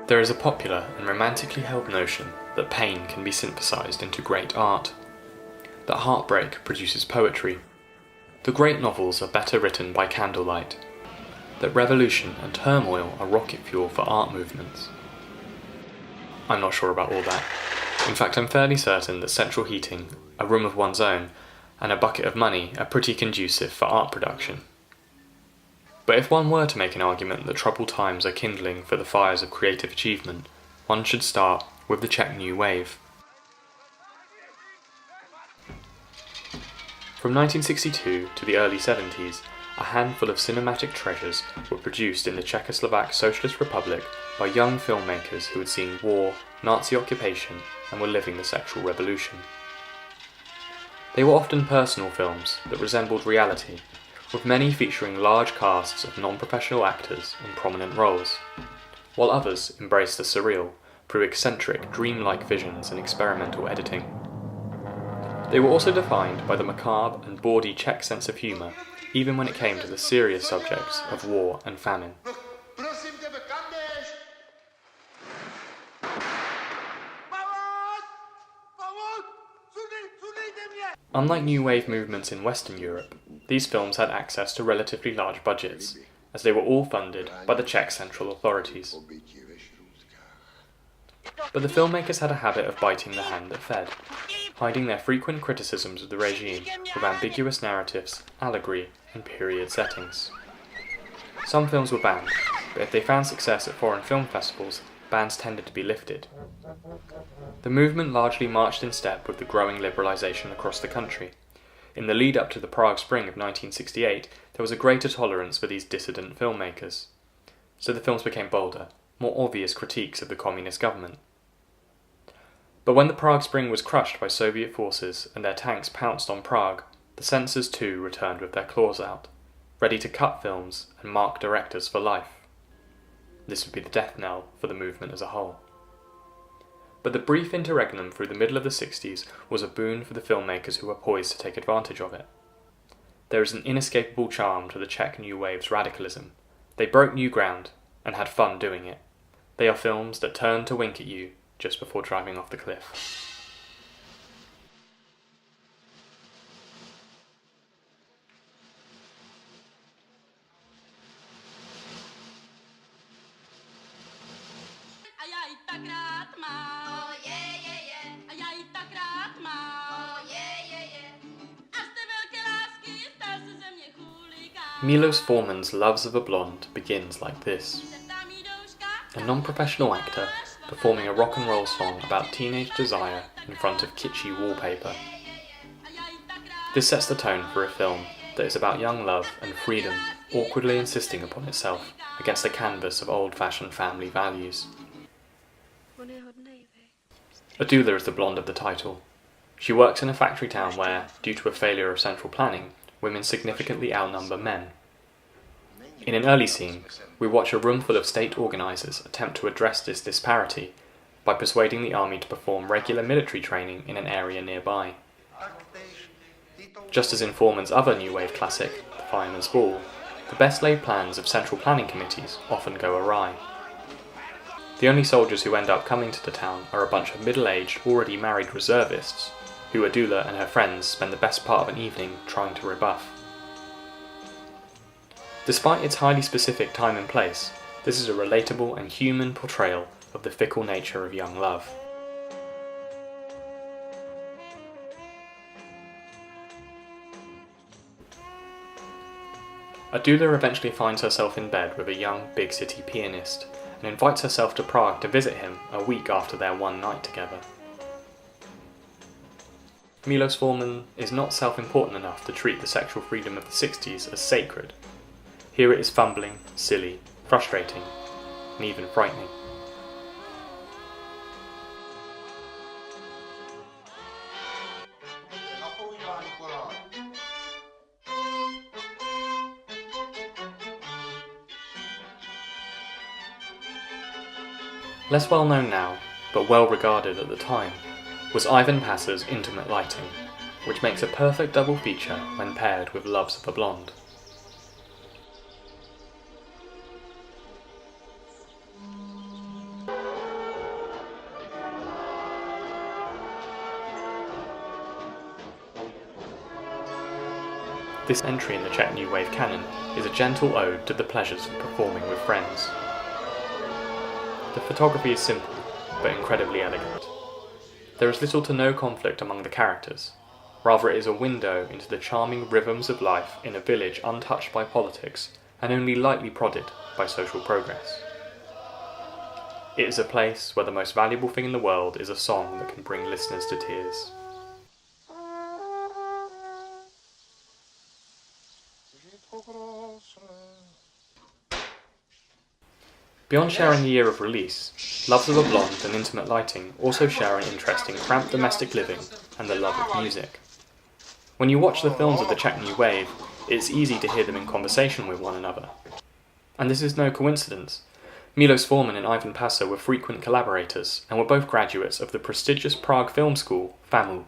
There is a popular and romantically held notion that pain can be synthesized into great art, that heartbreak produces poetry, that great novels are better written by candlelight, that revolution and turmoil are rocket fuel for art movements. I'm not sure about all that. In fact, I'm fairly certain that central heating, a room of one's own, and a bucket of money are pretty conducive for art production. But if one were to make an argument that troubled times are kindling for the fires of creative achievement, one should start with the Czech New Wave. From 1962 to the early 70s, a handful of cinematic treasures were produced in the Czechoslovak Socialist Republic by young filmmakers who had seen war, Nazi occupation, and were living the sexual revolution. They were often personal films that resembled reality, with many featuring large casts of non-professional actors in prominent roles, while others embraced the surreal through eccentric, dreamlike visions and experimental editing. They were also defined by the macabre and bawdy Czech sense of humour, even when it came to the serious subjects of war and famine. Unlike New Wave movements in Western Europe, these films had access to relatively large budgets, as they were all funded by the Czech central authorities. But the filmmakers had a habit of biting the hand that fed, hiding their frequent criticisms of the regime with ambiguous narratives, allegory, and period settings. Some films were banned, but if they found success at foreign film festivals, bans tended to be lifted. The movement largely marched in step with the growing liberalisation across the country. In the lead-up to the Prague Spring of 1968, there was a greater tolerance for these dissident filmmakers. So the films became bolder, more obvious critiques of the communist government. But when the Prague Spring was crushed by Soviet forces and their tanks pounced on Prague, the censors too returned with their claws out, ready to cut films and mark directors for life. This would be the death knell for the movement as a whole. But the brief interregnum through the middle of the 60s was a boon for the filmmakers who were poised to take advantage of it. There is an inescapable charm to the Czech New Wave's radicalism. They broke new ground and had fun doing it. They are films that turn to wink at you just before driving off the cliff. Milos Forman's Loves of a Blonde begins like this. A non-professional actor performing a rock and roll song about teenage desire in front of kitschy wallpaper. This sets the tone for a film that is about young love and freedom awkwardly insisting upon itself against the canvas of old-fashioned family values. Adula is the blonde of the title. She works in a factory town where, due to a failure of central planning, women significantly outnumber men. In an early scene, we watch a room full of state organisers attempt to address this disparity by persuading the army to perform regular military training in an area nearby. Just as in Forman's other New Wave classic, The Fireman's Ball, the best laid plans of central planning committees often go awry. The only soldiers who end up coming to the town are a bunch of middle-aged, already married reservists, who Adula and her friends spend the best part of an evening trying to rebuff. Despite its highly specific time and place, this is a relatable and human portrayal of the fickle nature of young love. Adula eventually finds herself in bed with a young big city pianist and invites herself to Prague to visit him a week after their one night together. Milos Forman is not self-important enough to treat the sexual freedom of the 60s as sacred. Here it is fumbling, silly, frustrating, and even frightening. Less well known now, but well regarded at the time, was Ivan Passer's Intimate Lighting, which makes a perfect double feature when paired with Loves of a Blonde. This entry in the Czech New Wave canon is a gentle ode to the pleasures of performing with friends. The photography is simple, but incredibly elegant. There is little to no conflict among the characters. Rather, it is a window into the charming rhythms of life in a village untouched by politics and only lightly prodded by social progress. It is a place where the most valuable thing in the world is a song that can bring listeners to tears. Beyond sharing the year of release, lovers of a blonde and intimate lighting also share an interest in cramped domestic living and the love of music. When you watch the films of the Czech New Wave, it's easy to hear them in conversation with one another. And this is no coincidence. Milos Forman and Ivan Paso were frequent collaborators and were both graduates of the prestigious Prague film school, FAMU.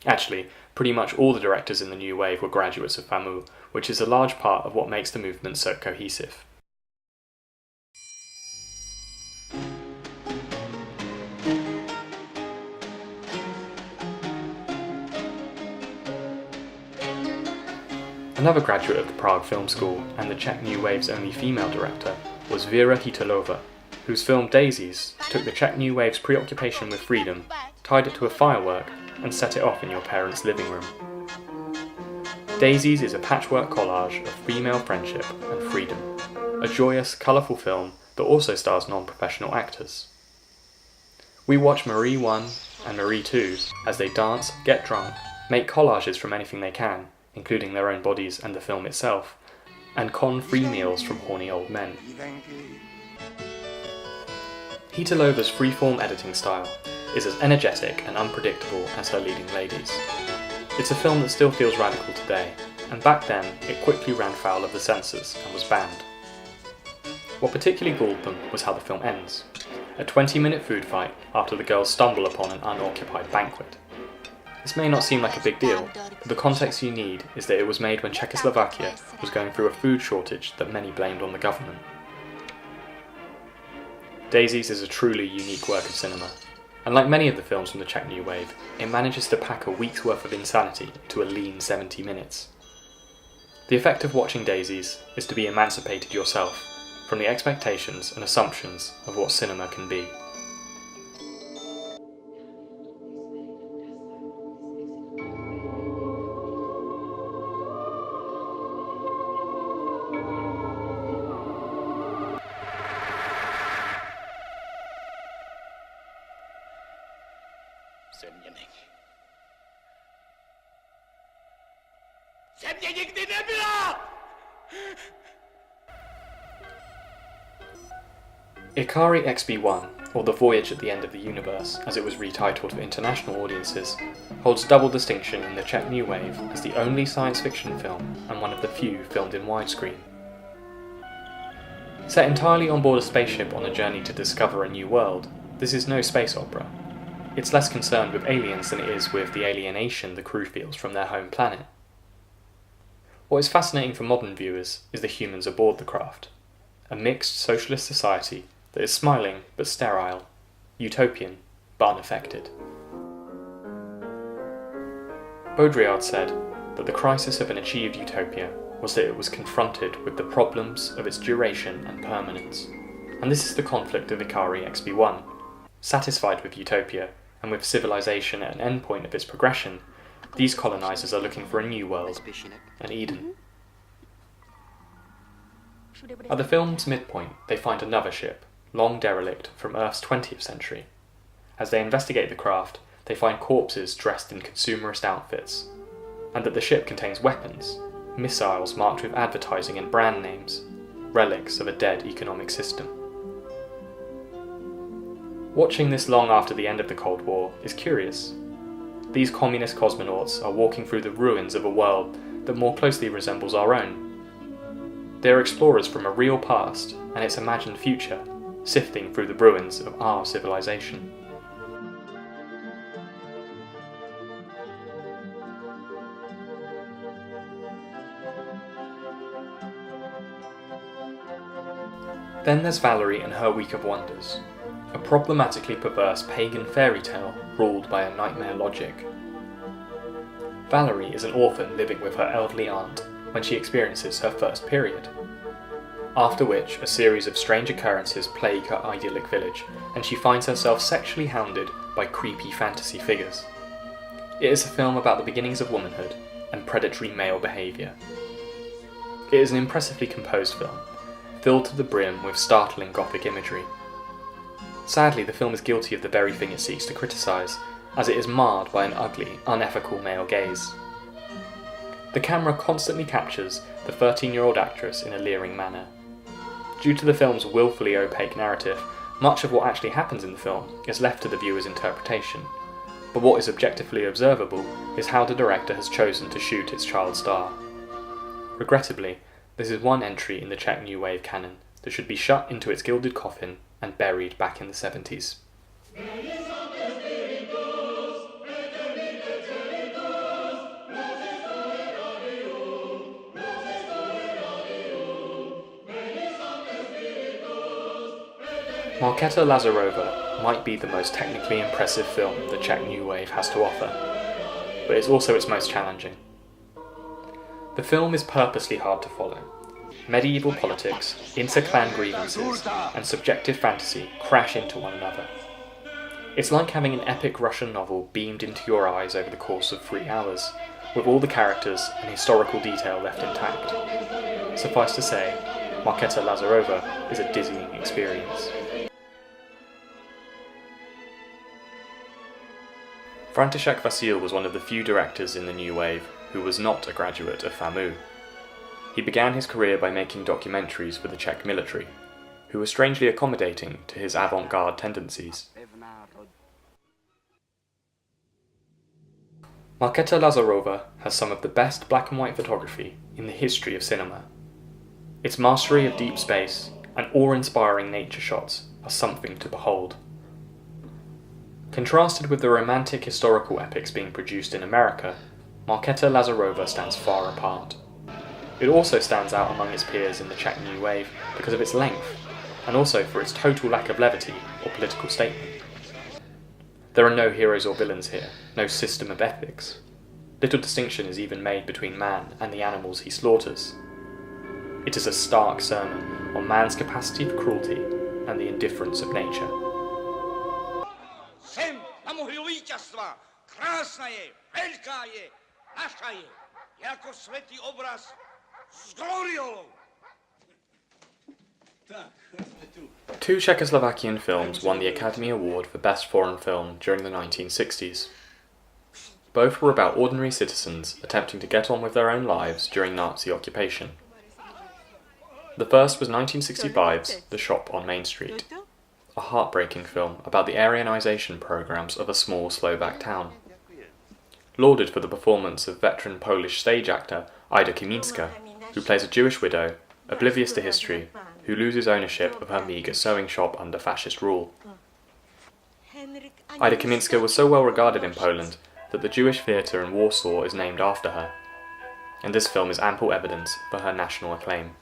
Actually, pretty much all the directors in the New Wave were graduates of FAMU, which is a large part of what makes the movement so cohesive. Another graduate of the Prague Film School and the Czech New Wave's only female director was Vera Chytilová, whose film Daisies took the Czech New Wave's preoccupation with freedom, tied it to a firework, and set it off in your parents' living room. Daisies is a patchwork collage of female friendship and freedom, a joyous, colourful film that also stars non-professional actors. We watch Marie 1 and Marie 2 as they dance, get drunk, make collages from anything they can, including their own bodies and the film itself, and con free meals from horny old men. Chytilová's freeform editing style is as energetic and unpredictable as her leading ladies. It's a film that still feels radical today, and back then it quickly ran foul of the censors and was banned. What particularly galled them was how the film ends, a 20-minute food fight after the girls stumble upon an unoccupied banquet. This may not seem like a big deal, but the context you need is that it was made when Czechoslovakia was going through a food shortage that many blamed on the government. Daisies is a truly unique work of cinema, and like many of the films from the Czech New Wave, it manages to pack a week's worth of insanity into a lean 70 minutes. The effect of watching Daisies is to be emancipated yourself from the expectations and assumptions of what cinema can be. Ikarie XB-1, or The Voyage at the End of the Universe, as it was retitled for international audiences, holds double distinction in the Czech New Wave as the only science fiction film and one of the few filmed in widescreen. Set entirely on board a spaceship on a journey to discover a new world, this is no space opera. It's less concerned with aliens than it is with the alienation the crew feels from their home planet. What is fascinating for modern viewers is the humans aboard the craft, a mixed socialist society that is smiling but sterile, utopian but unaffected. Baudrillard said that the crisis of an achieved utopia was that it was confronted with the problems of its duration and permanence, and this is the conflict of Ikarie XB-1. Satisfied with utopia, and with civilization at an endpoint of its progression, these colonizers are looking for a new world, an Eden. At the film's midpoint, they find another ship, long derelict from Earth's 20th century. As they investigate the craft, they find corpses dressed in consumerist outfits, and that the ship contains weapons, missiles marked with advertising and brand names, relics of a dead economic system. Watching this long after the end of the Cold War is curious. These communist cosmonauts are walking through the ruins of a world that more closely resembles our own. They are explorers from a real past and its imagined future, sifting through the ruins of our civilization. Then there's Valerie and her Week of Wonders, a problematically perverse pagan fairy tale ruled by a nightmare logic. Valerie is an orphan living with her elderly aunt when she experiences her first period, after which a series of strange occurrences plague her idyllic village, and she finds herself sexually hounded by creepy fantasy figures. It is a film about the beginnings of womanhood and predatory male behaviour. It is an impressively composed film, filled to the brim with startling gothic imagery. Sadly, the film is guilty of the very thing it seeks to criticise, as it is marred by an ugly, unethical male gaze. The camera constantly captures the 13-year-old actress in a leering manner. Due to the film's willfully opaque narrative, much of what actually happens in the film is left to the viewer's interpretation, but what is objectively observable is how the director has chosen to shoot its child star. Regrettably, this is one entry in the Czech New Wave canon that should be shut into its gilded coffin and buried back in the 70s. Marketa Lazarová might be the most technically impressive film the Czech New Wave has to offer, but it's also its most challenging. The film is purposely hard to follow. Medieval politics, inter-clan grievances, and subjective fantasy crash into one another. It's like having an epic Russian novel beamed into your eyes over the course of 3 hours, with all the characters and historical detail left intact. Suffice to say, Marketa Lazarová is a dizzying experience. František Vasil was one of the few directors in the New Wave who was not a graduate of FAMU. He began his career by making documentaries for the Czech military, who were strangely accommodating to his avant-garde tendencies. Marketa Lazarová has some of the best black and white photography in the history of cinema. Its mastery of deep space and awe-inspiring nature shots are something to behold. Contrasted with the romantic historical epics being produced in America, Marketa Lazarová stands far apart. It also stands out among its peers in the Czech New Wave because of its length, and also for its total lack of levity or political statement. There are no heroes or villains here, no system of ethics. Little distinction is even made between man and the animals he slaughters. It is a stark sermon on man's capacity for cruelty and the indifference of nature. Two Czechoslovakian films won the Academy Award for Best Foreign Film during the 1960s. Both were about ordinary citizens attempting to get on with their own lives during Nazi occupation. The first was 1965's The Shop on Main Street, a heartbreaking film about the Aryanization programs of a small Slovak town. Lauded for the performance of veteran Polish stage actor Ida Kaminska, who plays a Jewish widow, oblivious to history, who loses ownership of her meagre sewing shop under fascist rule. Ida Kaminska was so well regarded in Poland that the Jewish theatre in Warsaw is named after her, and this film is ample evidence for her national acclaim.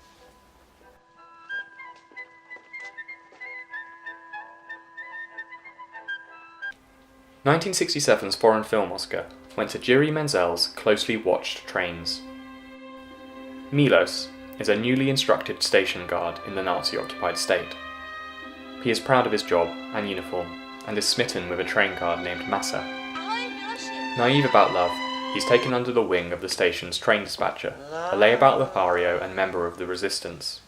1967's Foreign Film Oscar went to Jiří Menzel's Closely Watched Trains. Milos is a newly instructed station guard in the Nazi-occupied state. He is proud of his job and uniform, and is smitten with a train guard named Masa. Naive about love, he's taken under the wing of the station's train dispatcher, a layabout Lothario and member of the resistance.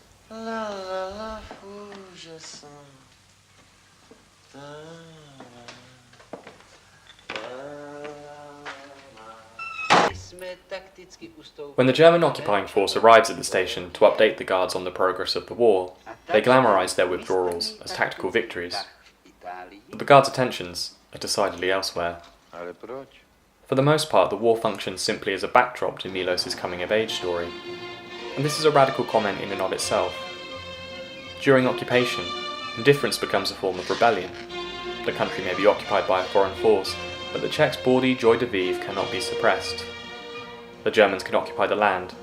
When the German occupying force arrives at the station to update the guards on the progress of the war, they glamorise their withdrawals as tactical victories. But the guards' attentions are decidedly elsewhere. For the most part, the war functions simply as a backdrop to Milos' coming-of-age story, and this is a radical comment in and of itself. During occupation, indifference becomes a form of rebellion. The country may be occupied by a foreign force, but the Czechs' bawdy joie de vivre cannot be suppressed. The Germans can occupy the land,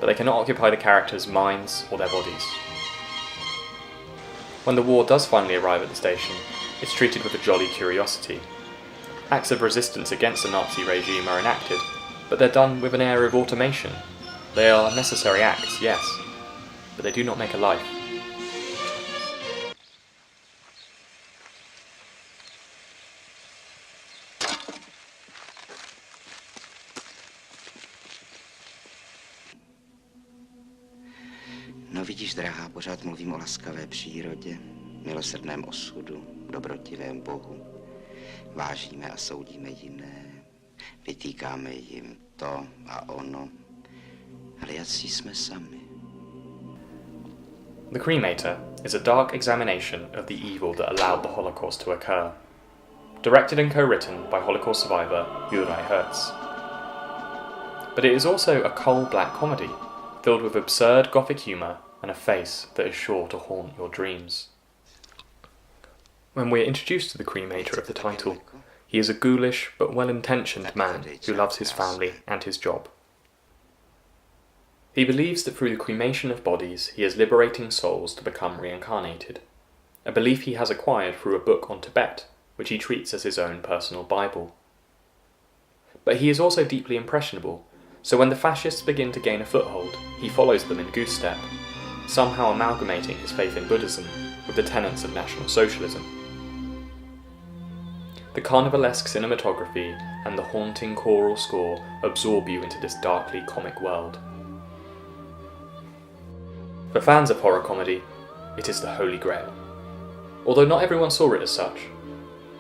but they cannot occupy the characters' minds or their bodies. When the war does finally arrive at the station, it's treated with a jolly curiosity. Acts of resistance against the Nazi regime are enacted, but they're done with an air of automation. They are necessary acts, yes, but they do not make a life. No vidíš, drahá, pořád mluvím o laskavé přírodě, milosrdném osudu, dobrotivém Bohu. Vážíme a soudíme jiné, vytýkáme jim to a ono, ale jací jsme sami. The Cremator is a dark examination of the evil that allowed the Holocaust to occur. Directed and co-written by Holocaust survivor Ikarie Herz. But it is also a coal black comedy, filled with absurd gothic humour and a face that is sure to haunt your dreams. When we are introduced to the Cremator of the title, he is a ghoulish but well-intentioned man who loves his family and his job. He believes that through the cremation of bodies he is liberating souls to become reincarnated, a belief he has acquired through a book on Tibet, which he treats as his own personal Bible. But he is also deeply impressionable, so when the fascists begin to gain a foothold, he follows them in goose step, somehow amalgamating his faith in Buddhism with the tenets of National Socialism. The carnivalesque cinematography and the haunting choral score absorb you into this darkly comic world. For fans of horror comedy, it is the Holy Grail. Although not everyone saw it as such,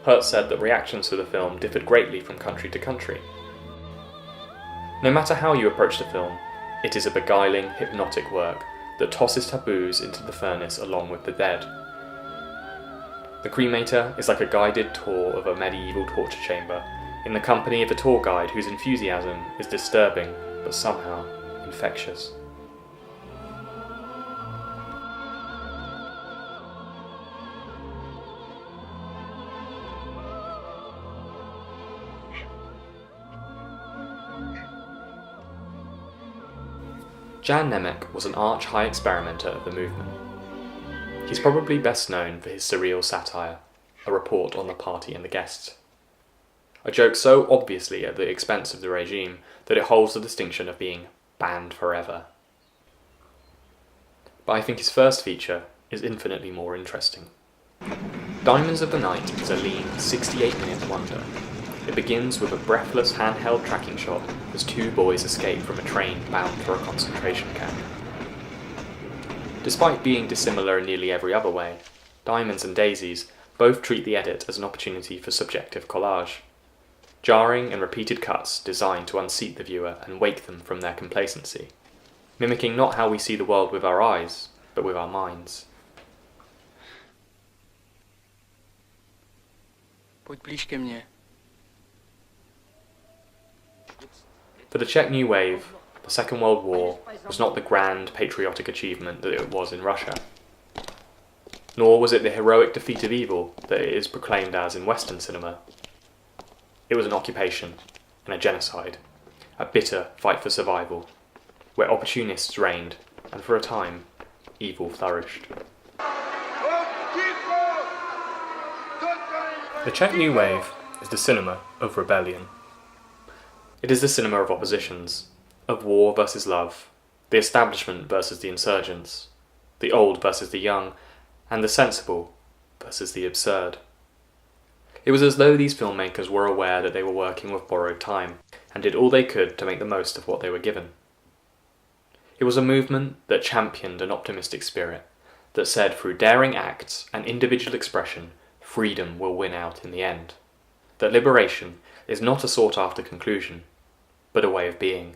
Hertz said that reactions to the film differed greatly from country to country. No matter how you approach the film, it is a beguiling, hypnotic work that tosses taboos into the furnace along with the dead. The Cremator is like a guided tour of a medieval torture chamber, in the company of a tour guide whose enthusiasm is disturbing but somehow infectious. Jan Nemec was an arch-high experimenter of the movement. He's probably best known for his surreal satire, A Report on the Party and the Guests. A joke so obviously at the expense of the regime that it holds the distinction of being banned forever. But I think his first feature is infinitely more interesting. Diamonds of the Night is a lean, 68-minute wonder. It begins with a breathless handheld tracking shot as two boys escape from a train bound for a concentration camp. Despite being dissimilar in nearly every other way, Diamonds and Daisies both treat the edit as an opportunity for subjective collage. Jarring and repeated cuts designed to unseat the viewer and wake them from their complacency, mimicking not how we see the world with our eyes, but with our minds. Pojď blíž ke mně. For the Czech New Wave, the Second World War was not the grand patriotic achievement that it was in Russia. Nor was it the heroic defeat of evil that it is proclaimed as in Western cinema. It was an occupation and a genocide, a bitter fight for survival, where opportunists reigned and for a time, evil flourished. The Czech New Wave is the cinema of rebellion. It is the cinema of oppositions, of war versus love, the establishment versus the insurgents, the old versus the young, and the sensible versus the absurd. It was as though these filmmakers were aware that they were working with borrowed time, and did all they could to make the most of what they were given. It was a movement that championed an optimistic spirit, that said through daring acts and individual expression, freedom will win out in the end. That liberation is not a sought-after conclusion, but a way of being.